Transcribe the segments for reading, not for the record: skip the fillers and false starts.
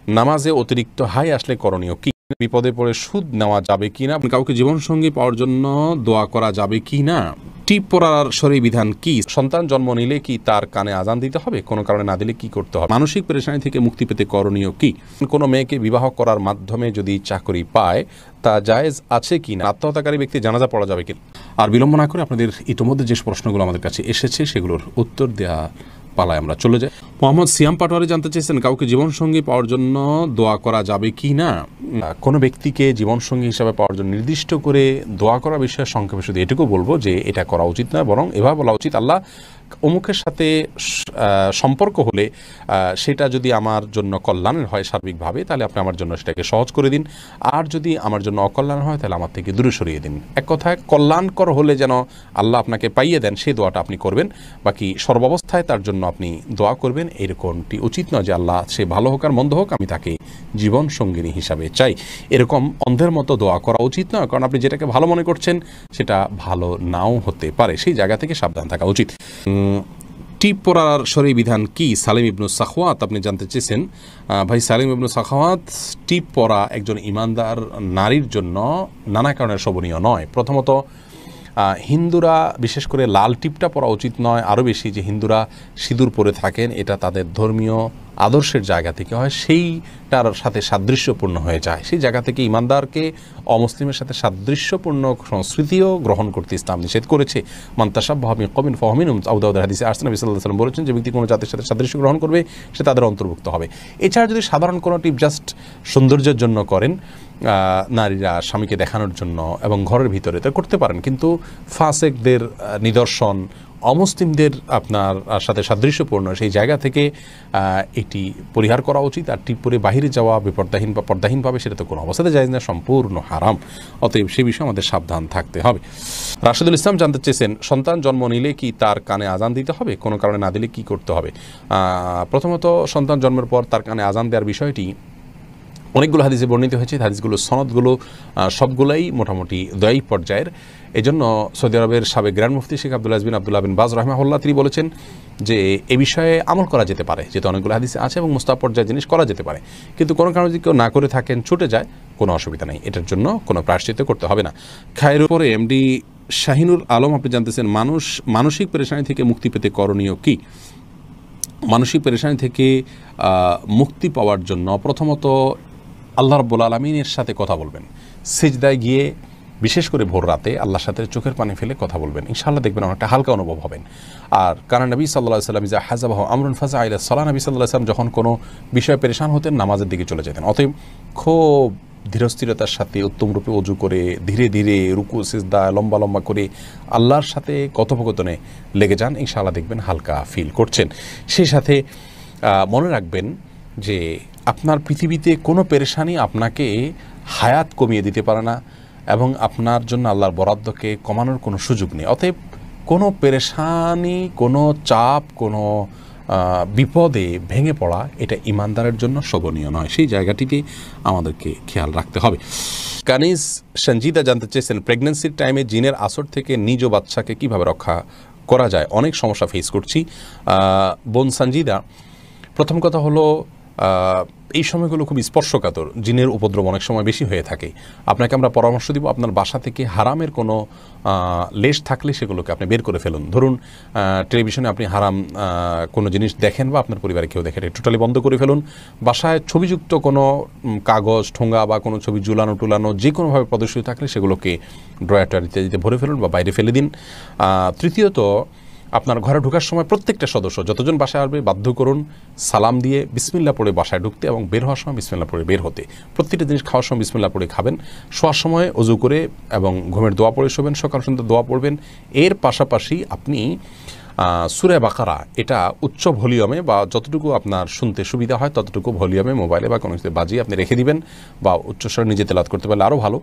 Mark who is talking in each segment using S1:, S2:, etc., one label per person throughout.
S1: নামাজে অতিরিক্ত হাই আসলে করণীয় কি? বিপদে পড়ে সুদ নেওয়া যাবে কি না? কাউকে জীবনসঙ্গী পাওয়ার জন্য দোয়া করা যাবে কি না? টিপ পড়ার শরীর বিধান কি? সন্তান জন্ম নিলে কি তার কানে আজান দিতে হবে? কোনো কারণে না দিলে কি করতে হবে? মানসিক পেরেশানি থেকে মুক্তি পেতে করণীয় কি? কোনো মেয়েকে বিবাহ করার মাধ্যমে যদি চাকরি পায় তা জায়েজ আছে কি না? আত্মহত্যাকারী ব্যক্তি জানাজা পড়া যাবে কি? আর বিলম্ব না করে আপনাদের ইতিমধ্যে যে প্রশ্নগুলো আমাদের কাছে এসেছে সেগুলোর উত্তর দেওয়া পালায় আমরা চলে যাই। মোহাম্মদ সিয়াম পাটোয়ারি জানতে চেয়েছেন, কাউকে জীবনসঙ্গী পাওয়ার জন্য দোয়া করা যাবে কি না? কোনো ব্যক্তিকে জীবনসঙ্গী হিসাবে পাওয়ার জন্য নির্দিষ্ট করে দোয়া করার বিষয়ে সংক্ষেপে শুধু এটুকু বলবো যে এটা করা উচিত নয়, বরং এভাবে বলা উচিত, আল্লাহ অমুকের সাথে সম্পর্ক হলে সেটা যদি আমার জন্য কল্যাণের হয় সার্বিকভাবে, তাহলে আপনি আমার জন্য সেটাকে সহজ করে দিন, আর যদি আমার জন্য অকল্যাণ হয় তাহলে আমার থেকে দূরে সরিয়ে দিন। এক কথায় কল্যাণকর হলে যেন আল্লাহ আপনাকে পাইয়ে দেন সেই দোয়াটা আপনি করবেন, বাকি সর্বাবস্থায় তার জন্য আপনি দোয়া করবেন এরকমটি উচিত নয় যে আল্লাহ সে ভালো হোক আর মন্দ হোক আমি তাকে জীবন সঙ্গিনী হিসাবে চাই, এরকম অন্ধের মতো দোয়া করা উচিত নয়। কারণ আপনি যেটাকে ভালো মনে করছেন সেটা ভালো নাও হতে পারে, সেই জায়গা থেকে সাবধান থাকা উচিত। টিপ পরার শরীর বিধান কি? সালিম ইবনু সাখওয়াত আপনি জানতে চেয়েছেন। ভাই সালিম ইবনু সাখওয়াত, টিপ পরা একজন ইমানদার নারীর জন্য নানা কারণে শোভনীয় নয়। প্রথমত হিন্দুরা বিশেষ করে লাল টিপটা পরা উচিত নয়, আরও বেশি যে হিন্দুরা সিঁদুর পরে থাকেন এটা তাদের ধর্মীয় আদর্শের জায়গা থেকে হয়, সেইটার সাথে সাদৃশ্যপূর্ণ হয়ে যায়, সেই জায়গা থেকে ইমানদারকে অমুসলিমের সাথে সাদৃশ্যপূর্ণ সংস্কৃতিও গ্রহণ করতে ইসলাম নিষেধ করেছে। মান্তাসাব্বাহা বিকওমিন ফাহুয়া মিনহুম, আবু দাউদের হাদিসে আসছে, নবী সাল্লাল্লাহু আলাইহি ওয়াসাল্লাম বলেছেন যে ব্যক্তি কোনো জাতির সাথে সাদৃশ্য গ্রহণ করবে সে তাদের অন্তর্ভুক্ত হবে। এছাড়া যদি সাধারণ কোনো টিপ জাস্ট সৌন্দর্যের জন্য করেন, নারীরা স্বামীকে দেখানোর জন্য এবং ঘরের ভিতরে তা করতে পারেন, কিন্তু ফাসেকদের নিদর্শন, অমুসলিমদের আপনার সাথে সাদৃশ্যপূর্ণ সেই জায়গা থেকে এটি পরিহার করা উচিত। আর টিপ পরে বাহিরে যাওয়া বিপর্দাহীন বা পর্দাহীনভাবে সেটা তো কোনো অবস্থাতে যায় না, সম্পূর্ণ হারাম। অতএব সে বিষয়ে আমাদের সাবধান থাকতে হবে। রাশেদুল ইসলাম জানতে চেয়েছেন, সন্তান জন্ম নিলে কি তার কানে আজান দিতে হবে? কোনো কারণে না দিলে কি করতে হবে? প্রথমত সন্তান জন্মের পর তার কানে আজান দেওয়ার বিষয়টি অনেকগুলো হাদিসে বর্ণিত হয়েছে, হাদিসগুলো সনদগুলো সবগুলাই মোটামুটি দয়ী পর্যায়ের। এজন্য সৌদি আরবের সাবেক গ্র্যান্ড মুফতি শেখ আব্দুল আযীজ বিন আব্দুল্লাহ বিন বাজ রাহিমাহুল্লাহ তিনি বলেছেন যে এ বিষয়ে আমল করা যেতে পারে, যেহেতু অনেকগুলো হাদিসে আছে এবং মুস্তাহাব পর্যায়ের জিনিস করা যেতে পারে, কিন্তু কোনো কারণে যদি কেউ না করে থাকেন, ছুটে যায়, কোনো অসুবিধা নেই, এটার জন্য কোনো প্রায়শ্চিত্ত করতে হবে না। খায়ের উপরে এমডি শাহিনুর আলম আপনি জানতেছেন, মানসিক পেরেশানি থেকে মুক্তি পেতে করণীয় কি? মানসিক পেরেশানি থেকে মুক্তি পাওয়ার জন্য প্রথমত আল্লাহ রাব্বুল আলামিনের সাথে কথা বলবেন, সিজদায় গিয়ে বিশেষ করে ভোর রাতে আল্লাহর সাথে চোখের পানি ফেলে কথা বলবেন, ইনশাআল্লাহ দেখবেন অনেকটা হালকা অনুভব হবেন। আর কারণ নবী সাল্লাল্লাহু আলাইহি ওয়াসাল্লাম ইজা হাযাবাহু আমরুন ফাযা ইলা সালাহ, নবী সাল্লাল্লাহু আলাইহি ওয়াসাল্লাম যখন কোনো বিষয়ে পেরেশান হতেন নামাজের দিকে চলে যেতেন। অতএব খুব ধীরস্থিরতার সাথে উত্তম রূপে ওযু করে ধীরে ধীরে রুকু সিজদা লম্বা লম্বা করে আল্লাহর সাথে কথোপকথনে লেগে যান, ইনশাআল্লাহ দেখবেন হালকা ফিল করছেন। সেই সাথে মনে রাখবেন যে আপনার পৃথিবীতে কোনো পেরেশানি আপনাকে হায়াত কমিয়ে দিতে পারে না এবং আপনার জন্য আল্লাহর বরাদ্দকে কমানোর কোনো সুযোগ নেই। অতএব কোনো পেরেশানি, কোনো চাপ, কোনো বিপদে ভেঙে পড়া এটা ইমানদারের জন্য শোভনীয় নয়, সেই জায়গাটিতে আমাদেরকে খেয়াল রাখতে হবে। কানিজ সঞ্জিদা জানতে চেয়েছেন, প্রেগন্যান্সির টাইমে জিনের আসর থেকে নিজ বাচ্চাকে কিভাবে রক্ষা করা যায়? অনেক সমস্যা ফেস করছি। বোন সঞ্জিদা, প্রথম কথা হলো এই সময়গুলো খুব স্পর্শকাতর, জিনের উপদ্রব অনেক সময় বেশি হয়ে থাকে। আপনাকে আমরা পরামর্শ দিব, আপনার বাসা থেকে হারামের কোনো লেশ থাকলে সেগুলোকে আপনি বের করে ফেলুন। ধরুন টেলিভিশনে আপনি হারাম কোনো জিনিস দেখেন বা আপনার পরিবারে কেউ দেখেন, টোটালি বন্ধ করে ফেলুন। বাসায় ছবিযুক্ত কোনো কাগজ, ঠোঙ্গা বা কোনো ছবি ঝুলানো টুলানো যে কোনোভাবে প্রদর্শিত থাকলে সেগুলোকে ড্রয়ার টয়ার ইত্যাদিতে ভরে ফেলুন বা বাইরে ফেলে দিন। তৃতীয়ত, আপনার ঘরে ঢোকার সময় প্রত্যেকটা সদস্য যতজন বাসায় আসবে বাধ্য করুন সালাম দিয়ে বিসমিল্লাহ পড়ে বাসায় ঢুকতে এবং বের হওয়ার সময় বিসমিল্লাহ পড়ে বের হতে। প্রত্যেকটা জিনিস খাওয়ার সময় বিসমিল্লাহ পড়ে খাবেন, শোয়ার সময় ওযু করে এবং ঘুমের দোয়া পড়ে শোবেন, সকাল সন্ধ্যা দোয়া পড়বেন। এর পাশাপাশি আপনি সূরা বাকারা এটা উচ্চ ভলিউমে বা যতটুকু আপনার শুনতে সুবিধা হয় ততটুকু ভলিউমে মোবাইলে বা কোনো কিছুতে বাজিয়ে আপনি রেখে দিবেন, বা উচ্চস্বরে নিজে তেলাওয়াত করতে পারলে আরও ভালো।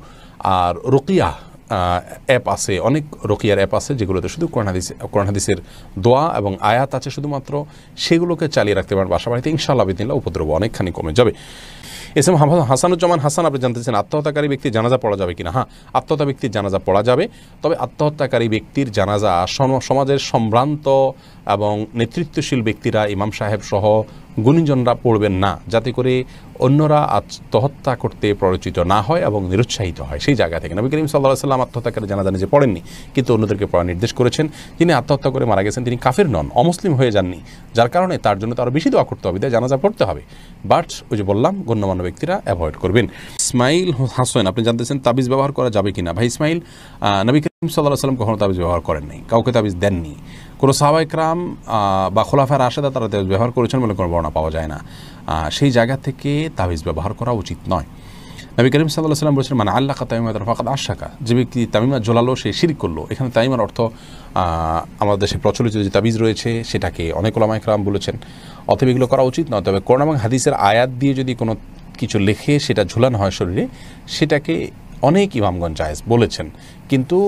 S1: আর রুকিয়া অ্যাপ আছে, অনেক রুকিয়ার অ্যাপ আছে যেগুলোতে শুধু কোরআন হাদিসের দোয়া এবং আয়াত আছে শুধুমাত্র, সেগুলোকে চালিয়ে রাখতে পারেন বাসা বাড়িতে, ইনশাআল্লাহ বিদিনিল্লাহ উপদ্রব অনেকখানি কমে যাবে। এসএম হাসানুজ্জামান হাসান আপনি জানতে চান, আত্মহত্যাকারী ব্যক্তির জানাজা পড়া যাবে কিনা? হ্যাঁ, আত্মহত্যা ব্যক্তির জানাজা পড়া যাবে, তবে আত্মহত্যাকারী ব্যক্তির জানাজা সমাজের সম্ভ্রান্ত এবং নেতৃত্বশীল ব্যক্তিরা, ইমাম সাহেব সহ গুণীজনরা পড়বেন না, যাতে করে অন্যরা আত্মহত্যা করতে প্ররোচিত না হয় এবং নিরুৎসাহিত হয় সেই জায়গা থেকে। নবী করিম সাল্লাল্লাহু আলাইহি ওয়াসাল্লাম আত্মহত্যাকারী জানাজা নিজে পড়েননি, কিন্তু অন্যদেরকে পড়ার নির্দেশ করেছেন। যিনি আত্মহত্যা করে মারা গেছেন তিনি কাফির নন, অমুসলিম হয়ে যাননি, যার কারণে তার জন্য তো আরও বেশি দোয়া করতে হবে, তাই জানাজা পড়তে হবে। বাট ওই যে বললাম, গণ্যমান্য ব্যক্তিরা অ্যাভয়েড করবেন। ইসমাইল হাসান আপনি জানতেছেন তাবিজ ব্যবহার করা যাবে কিনা। ভাই ইসমাইল, নবী করিম সাল্লাল্লাহু আলাইহি ওয়াসাল্লাম কখনো তাবিজ ব্যবহার করেন নাই, কাউকে তাবিজ দেননি। কোনো সাহাবায়ে কেরাম বা খোলাফায়ে রাশেদা তারা তাবিজ ব্যবহার করেছেন বলে কোনো বর্ণনা পাওয়া যায় না। সেই জায়গা থেকে তাবিজ ব্যবহার করা উচিত নয়। নবী করিম সাল্লাল্লাহু আলাইহি ওয়াসাল্লাম বলেছেন, মানে আল্লাকা তামিমাতান ফাকাদ আশরাকা, যে ব্যক্তি তামিমা ঝোলালো সে শিরক করলো। এখানে তামিমার অর্থ আমাদের দেশে প্রচলিত যে তাবিজ রয়েছে সেটাকে অনেক উলামায়ে কেরাম বলেছেন, অতএব এগুলো করা উচিত নয়। তবে কোরআন এবং হাদিসের আয়াত দিয়ে যদি কোনো কিছু লিখে সেটা ঝুলানো হয় শরীরে, সেটাকে অনেক ইমামগণ জায়েজ বলেছেন। কিন্তু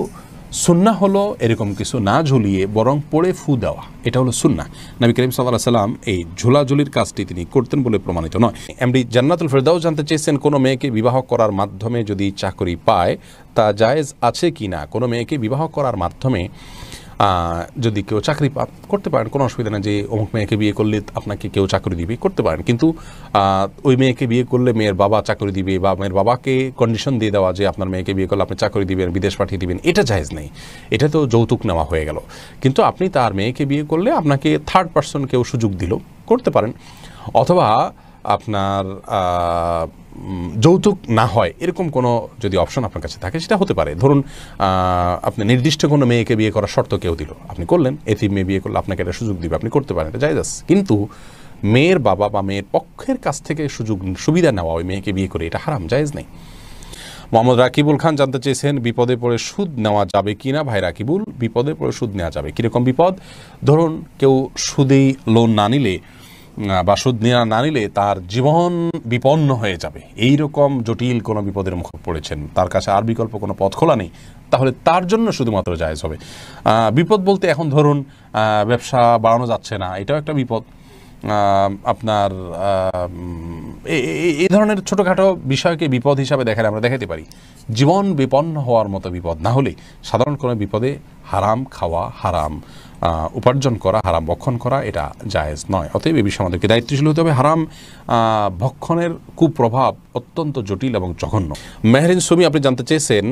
S1: সুন্নাহ হলো এরকম কিছু না ঝুলিয়ে বরং পড়ে ফু দেওয়া, এটা হলো সুন্নাহ। নবী করিম সাল্লাল্লাহু আলাইহি সাল্লাম এই ঝুলাঝুলির কাজটি তিনি করতেন বলে প্রমাণিত নয়। এমডি জান্নাতুল ফেরদাউস জানতে চেয়েছেন, কোনো মেয়েকে বিবাহ করার মাধ্যমে যদি চাকরি পায় তা জায়েজ আছে কি না। কোনো মেয়েকে বিবাহ করার মাধ্যমে যদি কেউ চাকরি করতে পারেন, কোনো অসুবিধা নেই যে অমুক মেয়েকে বিয়ে করলে আপনাকে কেউ চাকরি দিবে, করতে পারেন। কিন্তু ওই মেয়েকে বিয়ে করলে মেয়ের বাবা চাকরি দিবে বা মেয়ের বাবাকে কন্ডিশন দিয়ে দেওয়া যে আপনার মেয়েকে বিয়ে করলে আপনি চাকরি দিবেন, বিদেশ পাঠিয়ে দিবেন, এটা জায়েজ নেই। এটা তো যৌতুক নেওয়া হয়ে গেল। কিন্তু আপনি তার মেয়েকে বিয়ে করলে আপনাকে থার্ড পার্সন কেউ সুযোগ দিল, করতে পারেন। অথবা আপনার যৌতুক না হয় এরকম কোনো যদি অপশন আপনার কাছে থাকে সেটা হতে পারে। ধরুন আপনি নির্দিষ্ট কোনো মেয়েকে বিয়ে করার শর্ত কেউ দিল, আপনি করলেন, এতিম মেয়ে বিয়ে করলে আপনাকে একটা সুযোগ দিবে, আপনি করতে পারেন, এটা জায়েজ আছে। কিন্তু মেয়ের বাবা বা মেয়ের পক্ষের কাছ থেকে সুবিধা নেওয়া ওই মেয়েকে বিয়ে করে, এটা হারাম, জায়েজ নেই। মোহাম্মদ রাকিবুল খান জানতে চেয়েছেন, বিপদে পড়ে সুদ নেওয়া যাবে কি না। ভাই রাকিবুল, বিপদে পড়ে সুদ নেওয়া যাবে। কীরকম বিপদ? ধরুন কেউ সুদেই লোন না নিলে বা সুদ না নিলে তার জীবন বিপন্ন হয়ে যাবে, এই রকম জটিল কোনো বিপদের মুখে পড়েছেন, তার কাছে আর বিকল্প কোনো পথ খোলা নেই, তাহলে তার জন্য শুধুমাত্র জায়েজ হবে। বিপদ বলতে এখন ধরুন ব্যবসা বাড়ানো যাচ্ছে না, এটাও একটা বিপদ। আপনার এই ধরনের ছোটোখাটো বিষয়কে বিপদ হিসাবে আমরা দেখাতে পারি। জীবন বিপন্ন হওয়ার মতো বিপদ না হলে সাধারণ কোনো বিপদে হারাম খাওয়া, হারাম উপার্জন করা, হারাম ভক্ষণ করা এটা জায়েজ নয়। অতএব এই বিষয়ে আমাদেরকে দায়িত্বশীল হতে হবে। হারাম ভক্ষণের কুপ্রভাব অত্যন্ত জটিল এবং জঘন্য। মেহরিন সুমি আপনি জানতে চেয়েছেন,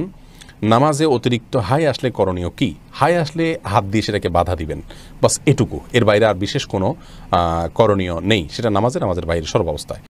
S1: নামাজে অতিরিক্ত হাই আসলে করণীয় কি। হাই আসলে হাত দিয়ে সেটাকে বাধা দিবেন, বাস এটুকু, এর বাইরে আর বিশেষ কোনো করণীয় নেই। সেটা নামাজের বাইরে সর্বাবস্থায়।